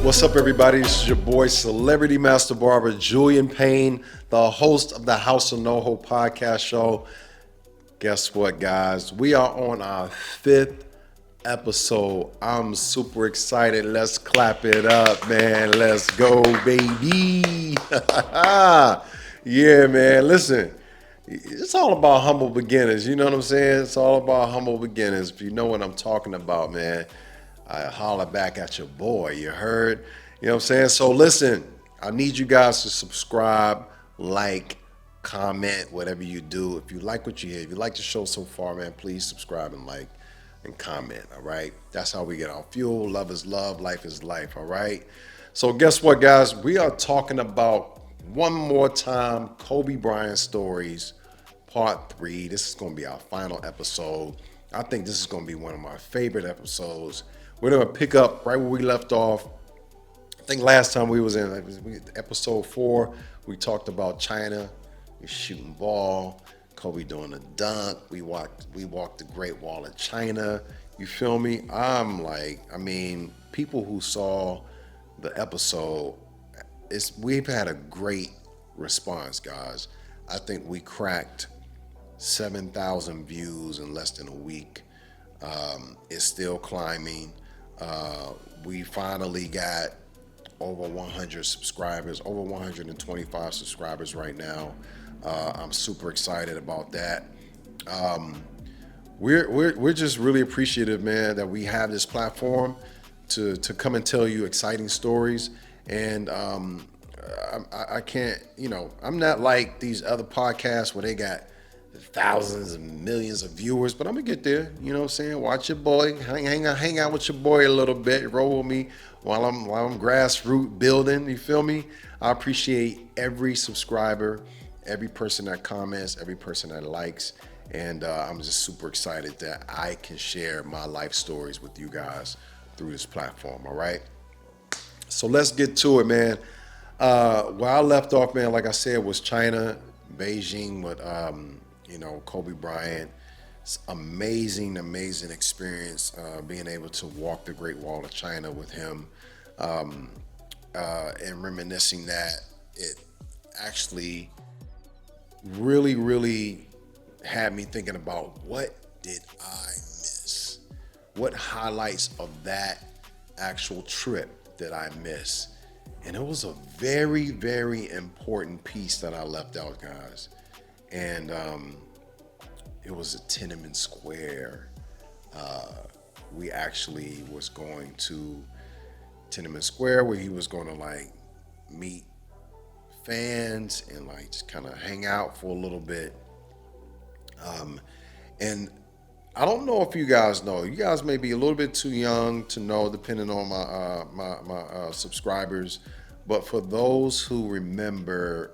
What's up, everybody? This is your boy, Celebrity Master Barber Julian Payne, the host of the House of NOHO podcast show. Guess what, guys? We are on our 5th episode. I'm super excited. Let's clap it up, man. Let's go, baby. Yeah, man. Listen, it's all about humble beginners. You know what I'm saying? It's all about humble beginners. If you know what I'm talking about, man, I holler back at your boy. You heard? You know what I'm saying? So listen, I need you guys to subscribe, like, comment, whatever you do. If you like what you hear, if you like the show so far, man, please subscribe and like and comment, all right? That's how we get our fuel. Love is love, life is life, all right? So guess what, guys? We are talking about one more time Kobe Bryant stories, part 3. This is going to be our final episode. I think this is going to be one of my favorite episodes. We're going to pick up right where we left off. I think last time we was in episode 4, we talked about China. We're shooting ball. Kobe doing a dunk. We walked the Great Wall of China. You feel me? People who saw the episode, we've had a great response, guys. I think we cracked 7,000 views in less than a week. It's still climbing. We finally got over 100 subscribers, over 125 subscribers right now. I'm super excited about that. We're just really appreciative, man, that we have this platform to come and tell you exciting stories. And I can't, I'm not like these other podcasts where they got thousands and millions of viewers, but I'm gonna get there. You know what I'm saying? Watch your boy, hang out with your boy a little bit, roll with me while I'm grassroots building. You feel me? I appreciate every subscriber, every person that comments, every person that likes, and I'm just super excited that I can share my life stories with you guys through this platform. All right. So let's get to it, man. Where I left off, man, like I said, was China, Beijing with Kobe Bryant. It's amazing experience being able to walk the Great Wall of China with him, and reminiscing that it actually really had me thinking about what did I miss? What highlights of that actual trip did I miss? And it was a very important piece that I left out, guys. And it was at Tiananmen Square. We actually was going to Tiananmen Square where he was going to meet fans and just kind of hang out for a little bit. And I don't know if you guys know. You guys may be a little bit too young to know, depending on my subscribers. But for those who remember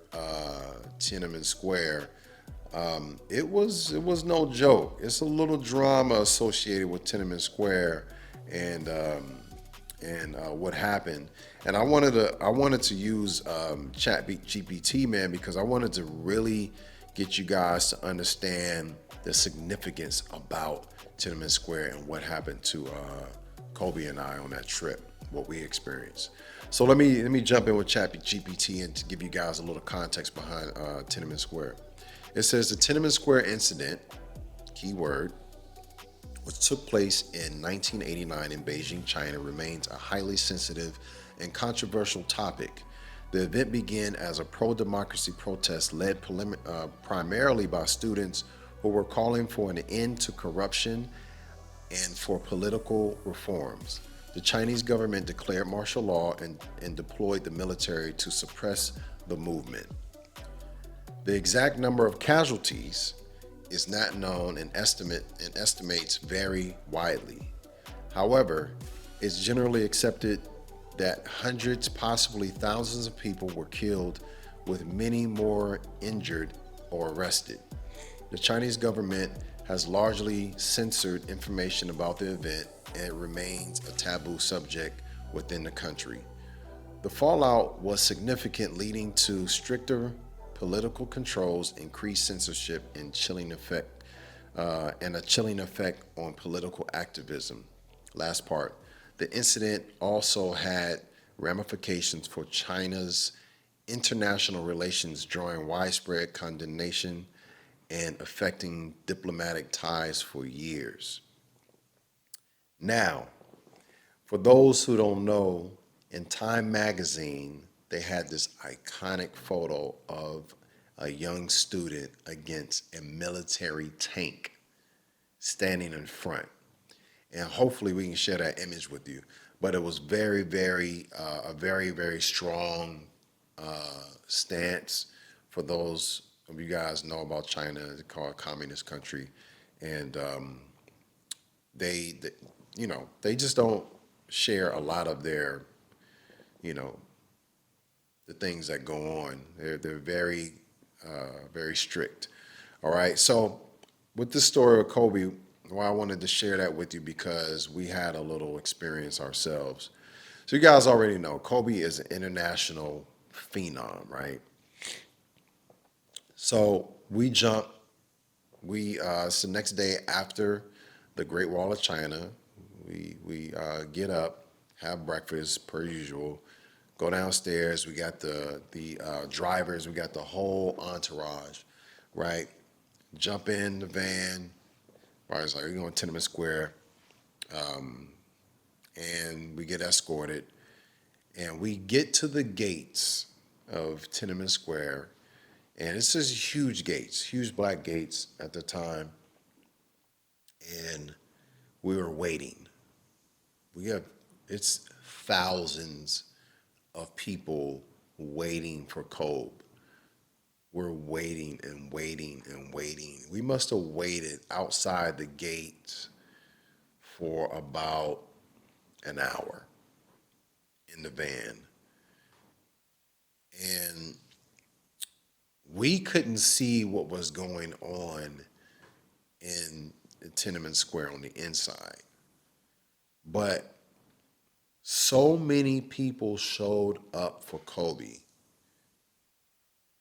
Tiananmen Square, it was no joke. It's a little drama associated with Tiananmen Square and what happened. And I wanted to use ChatGPT, man, because I wanted to really get you guys to understand the significance about Tiananmen Square and what happened to Kobe and I on that trip, what we experienced. So let me jump in with ChatGPT and to give you guys a little context behind Tiananmen Square. It says the Tiananmen Square incident, keyword, which took place in 1989 in Beijing, China, remains a highly sensitive and controversial topic. The event began as a pro-democracy protest led primarily by students who were calling for an end to corruption and for political reforms. The Chinese government declared martial law and deployed the military to suppress the movement. The exact number of casualties is not known and estimates vary widely. However, it's generally accepted that hundreds, possibly thousands of people were killed, with many more injured or arrested. The Chinese government has largely censored information about the event, and it remains a taboo subject within the country. The fallout was significant, leading to stricter political controls, increased censorship, and a chilling effect on political activism. Last part. The incident also had ramifications for China's international relations, drawing widespread condemnation and affecting diplomatic ties for years. Now, for those who don't know, in Time magazine, they had this iconic photo of a young student against a military tank standing in front. And hopefully we can share that image with you. But it was a very strong stance. For those of you guys know about China, it's called a communist country, and they, they just don't share a lot of their, you know, the things that go on. They're very strict. All right, so with the story of Kobe, well, I wanted to share that with you because we had a little experience ourselves. So you guys already know Kobe is an international phenom, right? So we jump. It's the next day after the Great Wall of China. We get up, have breakfast per usual, go downstairs. We got the drivers. We got the whole entourage, right? Jump in the van. Right, it's like we're going to Tiananmen Square, and we get escorted, and we get to the gates of Tiananmen Square, and it's just huge gates, huge black gates at the time, and we were waiting. We have it's thousands of people waiting for Kobe. We're waiting and waiting and waiting. We must have waited outside the gates for about an hour in the van. And we couldn't see what was going on in the Tiananmen Square on the inside. But so many people showed up for Kobe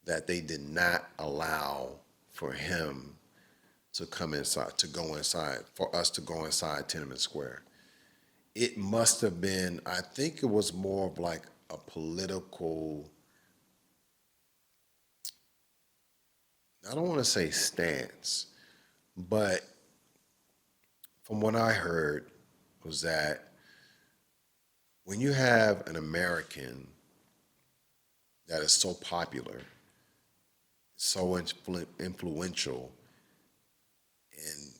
that they did not allow for him to come inside, to go inside, for us to go inside Tiananmen Square. It must have been, I think it was more of like a political, I don't want to say stance, but from what I heard was that when you have an American that is so popular, so influential, and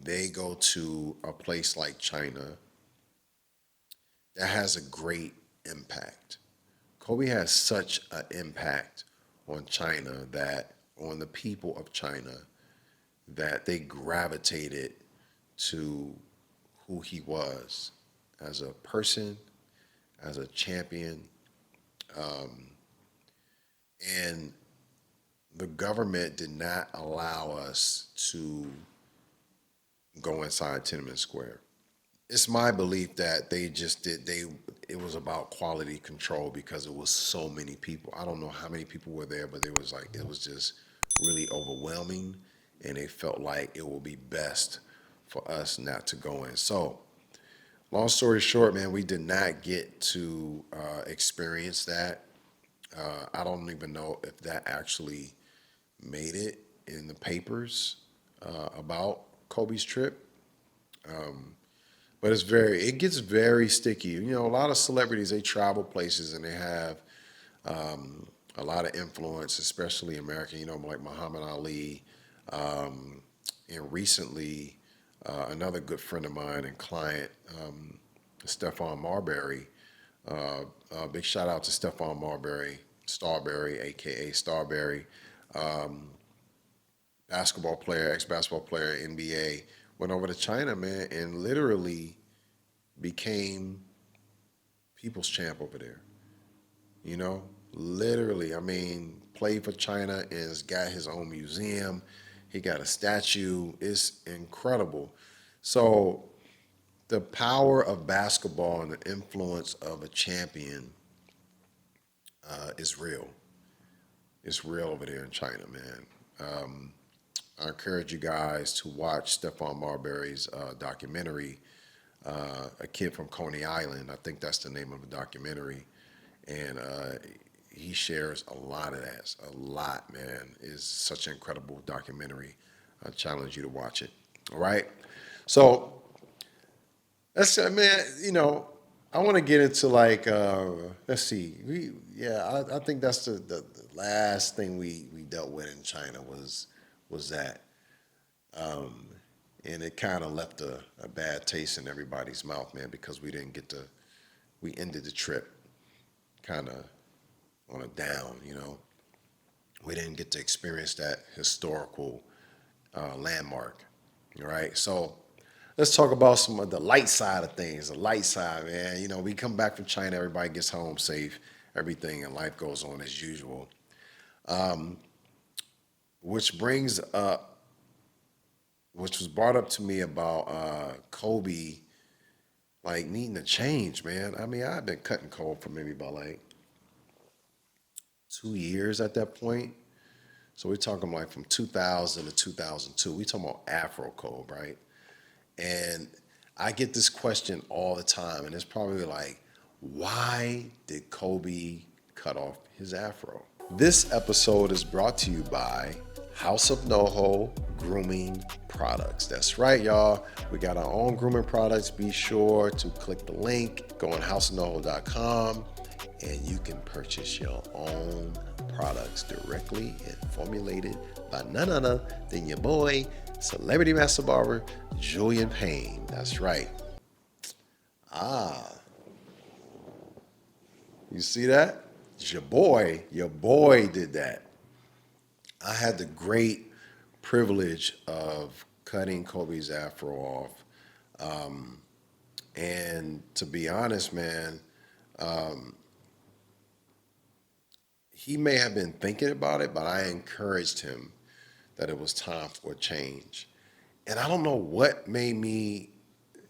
they go to a place like China, that has a great impact. Kobe has such an impact on China that, on the people of China, that they gravitated to who he was as a person, as a champion, and the government did not allow us to go inside Tiananmen Square. It's my belief that they just did they it was about quality control because it was so many people. I don't know how many people were there, but it was just really overwhelming, and they felt like it would be best for us not to go in. So long story short, man, we did not get to experience that. I don't even know if that actually made it in the papers about Kobe's trip. But it gets very sticky. You know, a lot of celebrities, they travel places and they have a lot of influence, especially American, you know, like Muhammad Ali. And recently, another good friend of mine and client, Stephon Marbury. Big shout out to Stephon Marbury, Starberry, aka Starberry, basketball player, ex basketball player, NBA. Went over to China, man, and literally became people's champ over there. You know, literally. I mean, played for China and has got his own museum. He got a statue. It's incredible. So the power of basketball and the influence of a champion is real. It's real over there in China, man. I encourage you guys to watch Stephon Marbury's documentary. a kid from Coney Island. I think that's the name of the documentary, and he shares a lot of that. A lot, man. It's such an incredible documentary. I challenge you to watch it. All right. So that's man. I want to get into like let's see. I think that's the last thing we dealt with in China was that, and it kind of left a bad taste in everybody's mouth, man, because we ended the trip kind of on a down. We didn't get to experience that historical landmark. All right, so let's talk about some of the light side of things. The light side, man. We come back from China, everybody gets home safe, everything, and life goes on as usual. Which brings up, which was brought up to me about Kobe, like needing to change, man. I mean, I've been cutting Kobe for maybe about like 2 years at that point. So we're talking like from 2000 to 2002. We talking about Afro Kobe, right? And I get this question all the time, and it's probably like, why did Kobe cut off his afro? This episode is brought to you by House of NoHo Grooming Products. That's right, y'all. We got our own grooming products. Be sure to click the link, go on houseofnoho.com, and you can purchase your own products directly and formulated by none other than your boy, Celebrity Master Barber, Julian Payne. That's right. Ah, you see that? It's your boy. Your boy did that. I had the great privilege of cutting Kobe's afro off. And to be honest, man, he may have been thinking about it, but I encouraged him that it was time for a change. And I don't know what made me,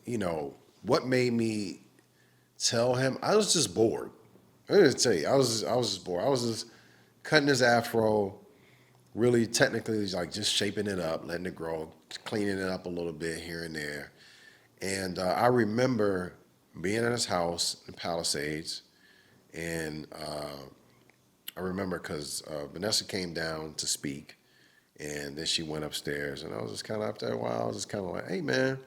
you know, what made me tell him. I was just bored. I'm gonna tell you, I was just bored. I was just cutting his afro, really technically like just shaping it up, letting it grow, cleaning it up a little bit here and there. And I remember being at his house in Palisades, and I remember because Vanessa came down to speak, and then she went upstairs, and I was just kind of after a while, I was just kind of like, "Hey, man,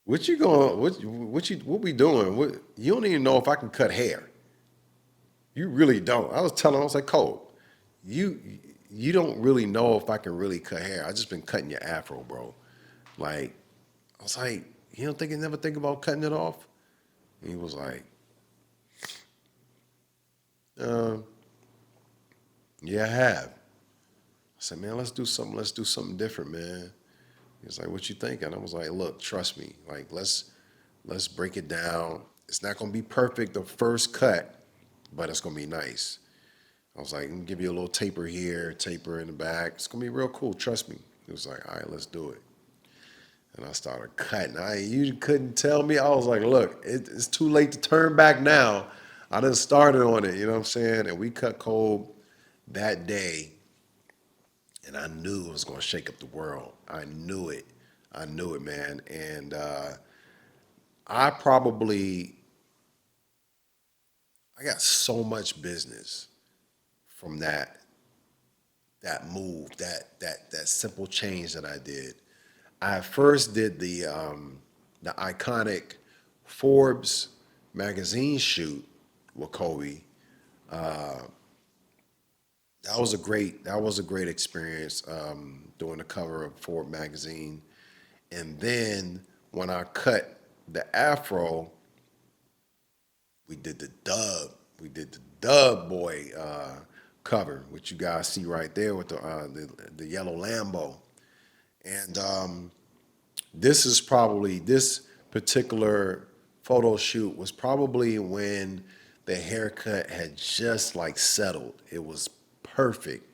what you going? What we doing? What you don't even know if I can cut hair. You really don't." I was telling him, I was like, "Cole, you you don't really know if I can really cut hair. I just been cutting your afro, bro. Like, I was like, you don't think you never think about cutting it off?" And he was like, uh, "Yeah, I have." I said, "Man, let's do something. Let's do something different, man." He was like, "What you thinking?" I was like, "Look, trust me. Like, let's break it down. It's not gonna be perfect the first cut, but it's gonna be nice." I was like, "I'm gonna give you a little taper here, taper in the back. It's gonna be real cool. Trust me." He was like, "All right, let's do it." And I started cutting. You couldn't tell me. I was like, "Look, it's too late to turn back now. I done started on it." You know what I'm saying? And we cut cold that day, and I knew it was gonna shake up the world. I knew it. I knew it, man. And I probably I got so much business from that move, that simple change that I did. I first did the iconic Forbes magazine shoot with Kobe. That was a great experience, doing the cover of Forbes magazine. And then when I cut the afro, we did the dub. We did the dub boy cover, which you guys see right there with the yellow Lambo. And this particular photo shoot was probably when the haircut had just like settled. It was perfect.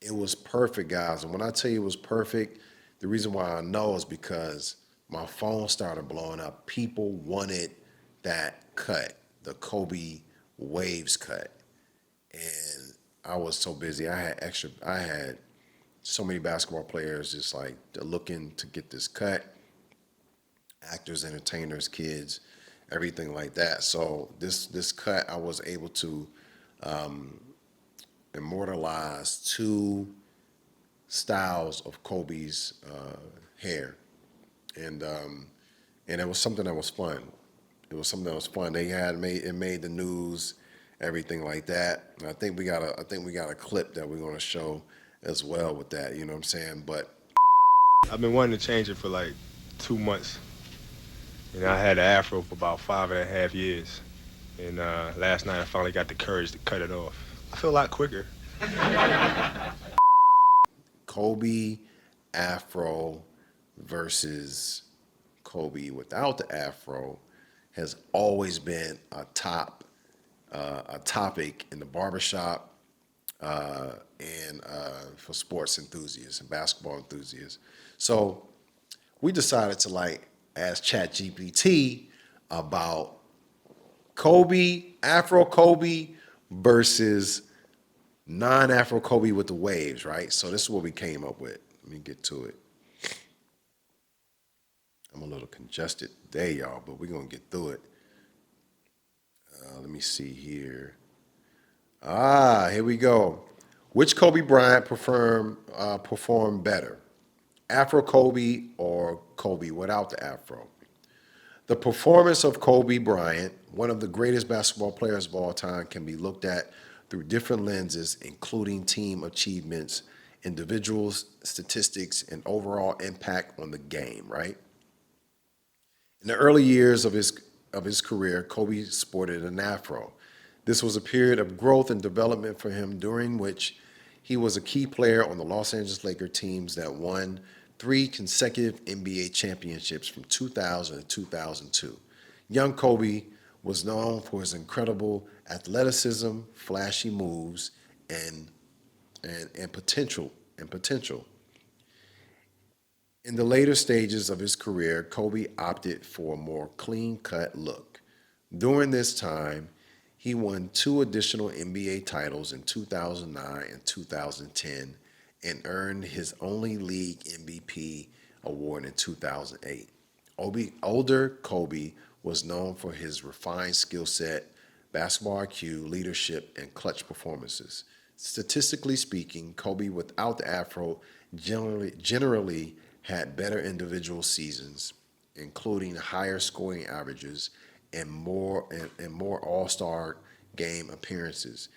It was perfect, guys. And when I tell you it was perfect, the reason why I know is because my phone started blowing up. People wanted that cut, the Kobe Waves cut. And I was so busy. I had so many basketball players just like looking to get this cut. actors, entertainers, kids, everything like that. So this cut, I was able to immortalize two styles of Kobe's hair, and it was something that was fun. It was something that was fun. They had made the news, everything like that. And I think we got a clip that we're gonna show as well with that. You know what I'm saying? But I've been wanting to change it for like 2 months. And I had an afro for about 5.5 years. And last night I finally got the courage to cut it off. I feel a lot quicker. Kobe Afro versus Kobe without the Afro has always been a topic in the barbershop and for sports enthusiasts and basketball enthusiasts. So we decided to like ask ChatGPT about Kobe, Afro Kobe versus non-Afro Kobe with the waves, right? So this is what we came up with. Let me get to it. I'm a little congested today, y'all, but we're gonna get through it. Let me see here. Here we go. Which Kobe Bryant performed better, Afro Kobe or Kobe without the Afro? The performance of Kobe Bryant, one of the greatest basketball players of all time, can be looked at through different lenses, including team achievements, individuals, statistics, and overall impact on the game, right? In the early years of his career, Kobe sported an afro. This was a period of growth and development for him during which he was a key player on the Los Angeles Lakers teams that won three consecutive NBA championships from 2000 to 2002. Young Kobe was known for his incredible athleticism, flashy moves, and potential. In the later stages of his career, Kobe opted for a more clean cut look. During this time, he won two additional NBA titles in 2009 and 2010 and earned his only league MVP award in 2008. Older Kobe was known for his refined skill set, basketball IQ, leadership, and clutch performances. Statistically speaking, Kobe without the afro generally had better individual seasons, including higher scoring averages and more All-Star game appearances.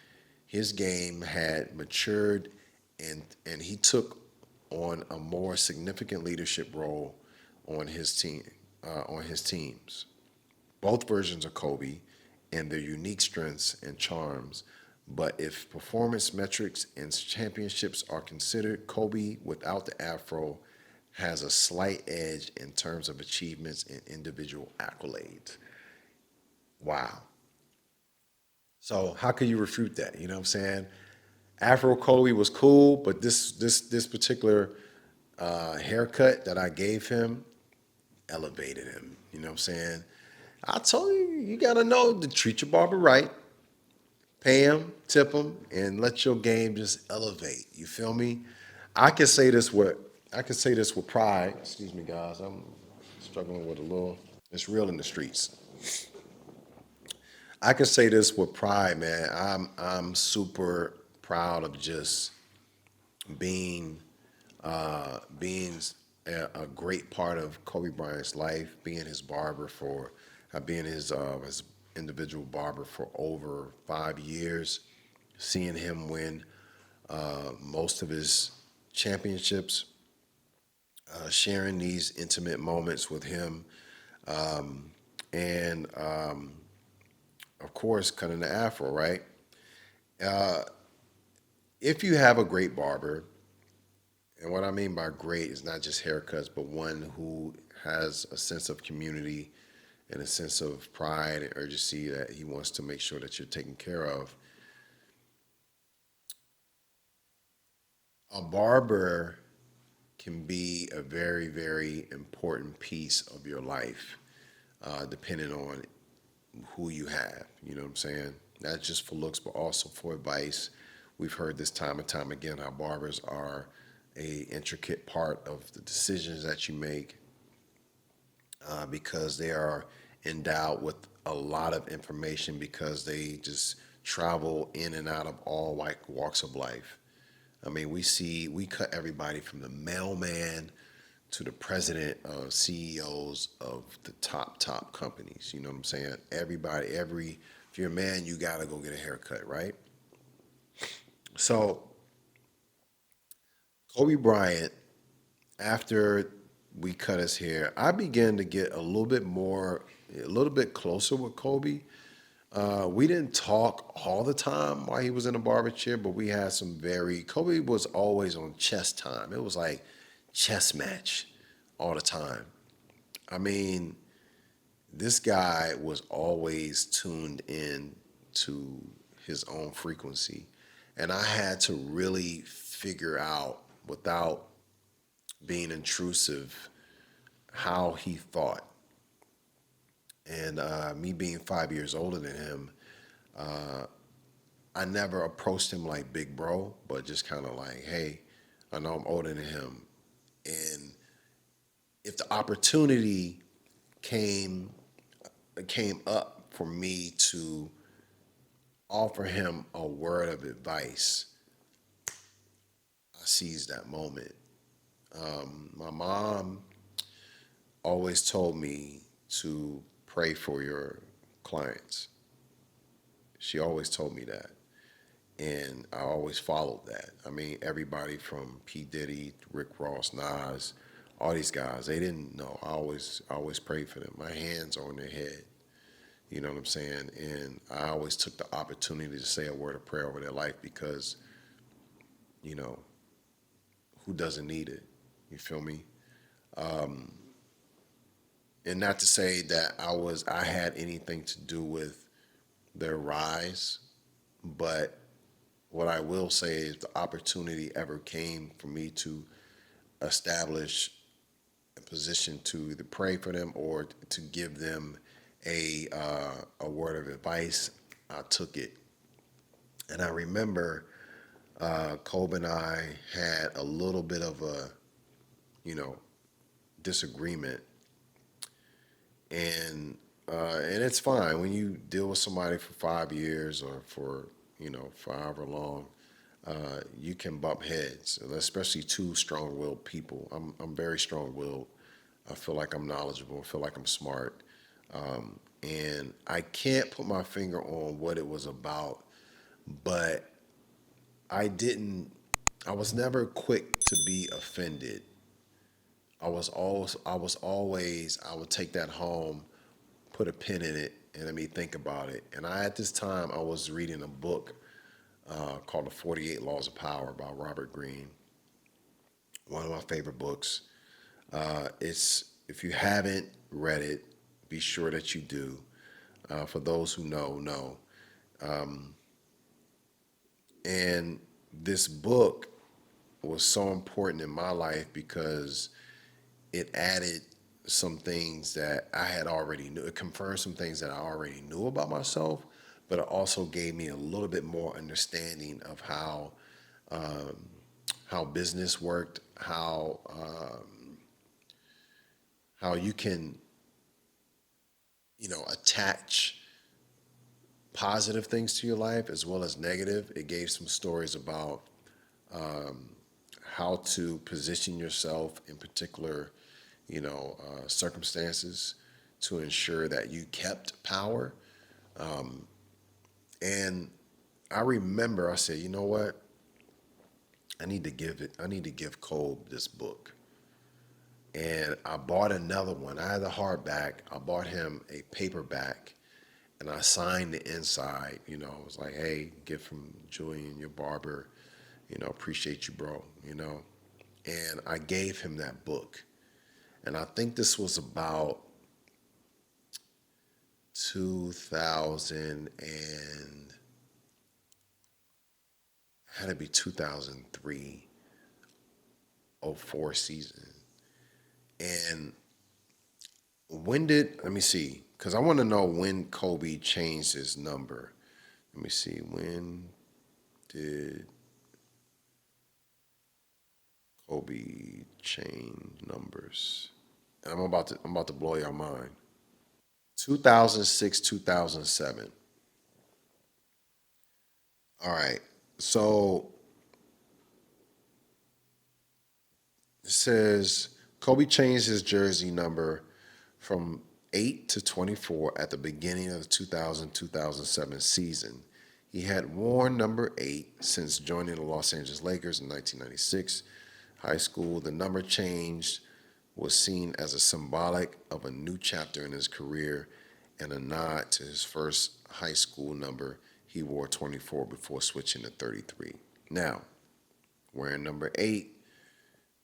His game had matured, and he took on a more significant leadership role on his teams. Both versions of Kobe and their unique strengths and charms. But if performance metrics and championships are considered, Kobe without the afro has a slight edge in terms of achievements and individual accolades. Wow. So how can you refute that? You know what I'm saying? Afro Kobe was cool, but this particular haircut that I gave him elevated him. You know what I'm saying? I told you, you gotta know to treat your barber right, pay him, tip him, and let your game just elevate. You feel me? I can say this with I can say this with pride. Excuse me, guys. I'm struggling with a little. It's real in the streets. I can say this with pride, man. I'm super proud of just being being a great part of Kobe Bryant's life, being his barber for, being his individual barber for over 5 years, seeing him win most of his championships, sharing these intimate moments with him, and of course, cutting the afro, right? If you have a great barber, and what I mean by great is not just haircuts, but one who has a sense of community and a sense of pride and urgency that he wants to make sure that you're taken care of. A barber can be a very, very important piece of your life, depending on who you have. You know what I'm saying? Not just for looks, but also for advice. We've heard this time and time again how barbers are a intricate part of the decisions that you make, because they are endowed with a lot of information because they just travel in and out of all like walks of life. I mean, we cut everybody from the mailman to the president of CEOs of the top companies. You know what I'm saying? Everybody, if you're a man, you gotta go get a haircut, right? So Kobe Bryant, after we cut his hair, I began to get a little bit closer with Kobe. We didn't talk all the time while he was in a barber chair, but we had some Kobe was always on chess time. It was like chess match all the time. I mean, this guy was always tuned in to his own frequency. And I had to really figure out, without being intrusive, how he thought. And me being 5 years older than him, I never approached him like big bro, but just kind of like, hey, I know I'm older than him. And if the opportunity came came up for me to offer him a word of advice, I seized that moment. My mom always told me to pray for your clients. She always told me that. And I always followed that. I mean, everybody from P. Diddy, Rick Ross, Nas, all these guys, they didn't know. I always prayed for them. My hands are on their head. You know what I'm saying? And I always took the opportunity to say a word of prayer over their life because, you know, who doesn't need it? You feel me? And not to say that I had anything to do with their rise, but what I will say is the opportunity ever came for me to establish a position to either pray for them or to give them a word of advice, I took it. And I remember Kobe and I had a little bit of a, you know, disagreement, and it's fine when you deal with somebody for 5 years or for for however long. You can bump heads, especially two strong-willed people. I'm very strong-willed. I feel like I'm knowledgeable. I feel like I'm smart, and I can't put my finger on what it was about, but I didn't. I was never quick to be offended. I would take that home, put a pin in it, and let me think about it. And at this time I was reading a book called The 48 Laws of Power by Robert Greene, one of my favorite books. It's if you haven't read it, be sure that you do. For those who know. And this book was so important in my life because it added some things that I had already knew. It confirmed some things that I already knew about myself, but it also gave me a little bit more understanding of how business worked, how you can attach positive things to your life as well as negative. It gave some stories about how to position yourself in particular, circumstances to ensure that you kept power. And I remember I said, you know what? I need to give Cole this book. And I bought another one. I had the hardback. I bought him a paperback and I signed the inside. It was like, hey, gift from Julian, your barber. Appreciate you, bro. And I gave him that book. And I think this was about 2000 and had to be 2003, '04 season. And let me see, because I want to know when Kobe changed his number. Let me see, when did Kobe change numbers? I'm about to blow your mind. 2006, 2007. All right. So it says Kobe changed his jersey number from 8 to 24 at the beginning of the 2000-2007 season. He had worn number 8 since joining the Los Angeles Lakers in 1996 high school. The number change was seen as a symbolic of a new chapter in his career and a nod to his first high school number. He wore 24 before switching to 33. Now, wearing number 8,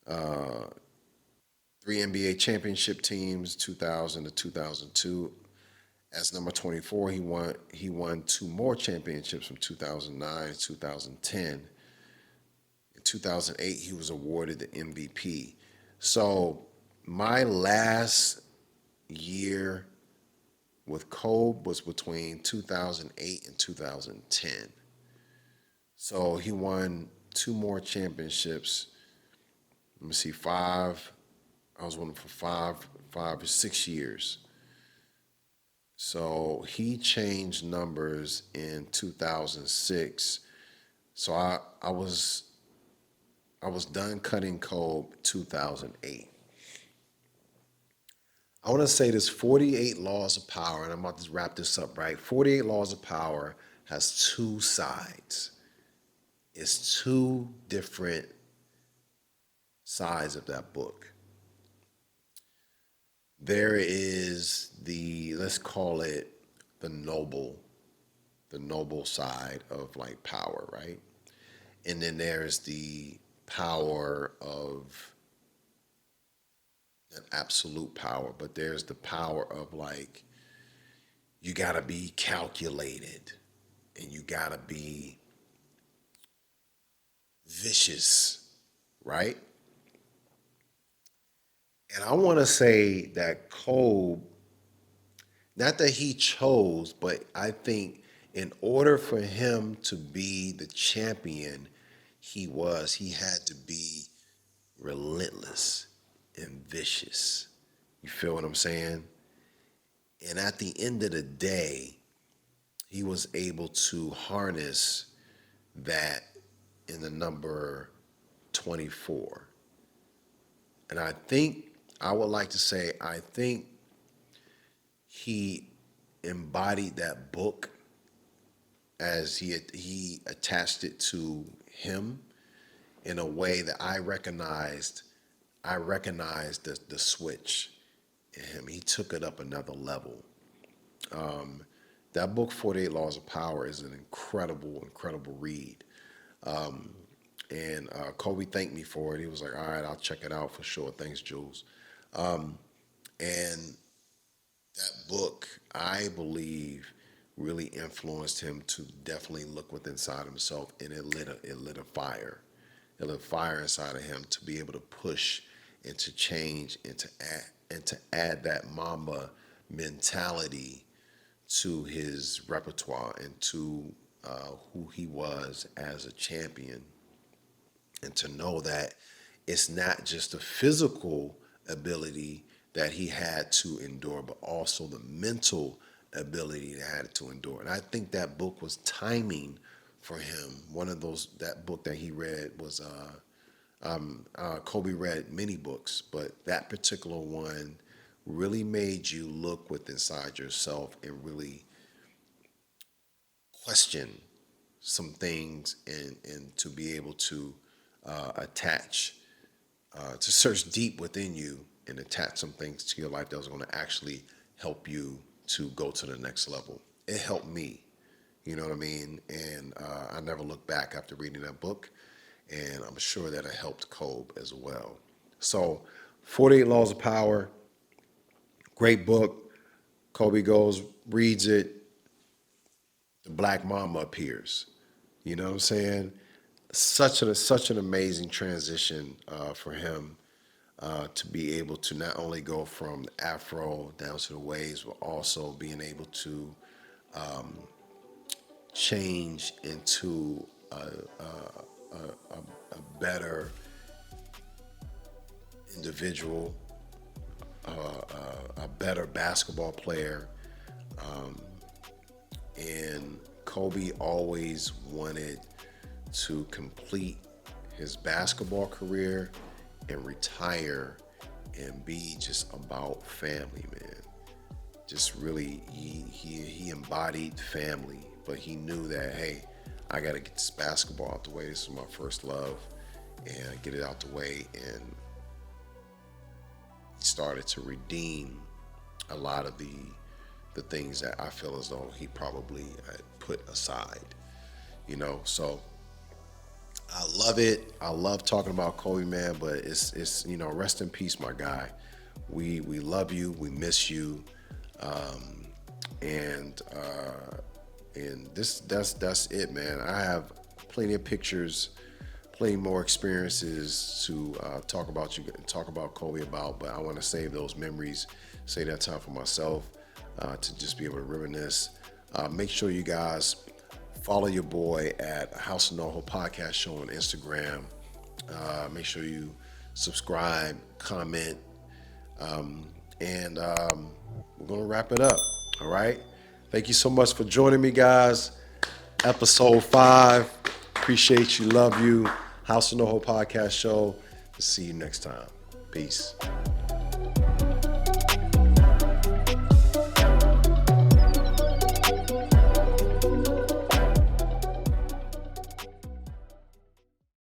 three NBA championship teams, 2000 to 2002. As number 24, he won two more championships from 2009 to 2010. In 2008, he was awarded the MVP. So my last year with Kobe was between 2008 and 2010. So he won two more championships. Let me see, five. I was with him for 5 or 6 years. So he changed numbers in 2006. So I was done cutting Kobe 2008. I want to say this 48 laws of power, and I'm about to wrap this up, right? 48 laws of power has two sides. It's two different sides of that book. There is let's call it the noble, the noble side of like power, right? And then there's the power of an absolute power, but there's the power of like you gotta be calculated and you gotta be vicious, right? And I want to say that Cole, not that he chose, but I think in order for him to be the champion he had to be relentless and vicious. You feel what I'm saying? And at the end of the day, he was able to harness that in the number 24. And I would like to say, I think he embodied that book as he attached it to him in a way that I recognized the switch in him. He took it up another level. That book, 48 Laws of Power, is an incredible, incredible read. And Kobe thanked me for it. He was like, all right, I'll check it out for sure. Thanks, Jules. And that book, I believe, really influenced him to definitely look within inside himself, and it lit a fire. It lit a fire inside of him to be able to push and to change and to add that Mamba mentality to his repertoire and to who he was as a champion, and to know that it's not just the physical ability that he had to endure, but also the mental ability that had to endure. And I think that book was timing for him. One of those that book that he read was Kobe read many books, but that particular one really made you look with inside yourself and really question some things, and to be able to attach to search deep within you and attach some things to your life that was going to actually help you to go to the next level. It helped me, you know what I mean? And I never looked back after reading that book, and I'm sure that it helped Kobe as well. So, 48 Laws of Power, great book. Kobe goes, reads it, the Black Mama appears. You know what I'm saying? Such an amazing transition for him to be able to not only go from the Afro down to the waves, but also being able to change into a better individual, a better basketball player. And Kobe always wanted to complete his basketball career and retire and be just about family, man. Just really, he embodied family, but he knew that, hey, I got to get this basketball out the way. This is my first love, and get it out the way. And he started to redeem a lot of the things that I feel as though he probably put aside, So I love it. I love talking about Kobe, man. But it's rest in peace, my guy. We love you. We miss you. And that's it, man. I have plenty of pictures, plenty more experiences to talk about Kobe about. But I want to save those memories, save that time for myself to just be able to reminisce. Make sure you guys follow your boy at House of NOHO Podcast Show on Instagram. Make sure you subscribe, comment, and we're going to wrap it up. All right. Thank you so much for joining me, guys. Episode 5. Appreciate you. Love you. House of NOHO Podcast Show. See you next time. Peace.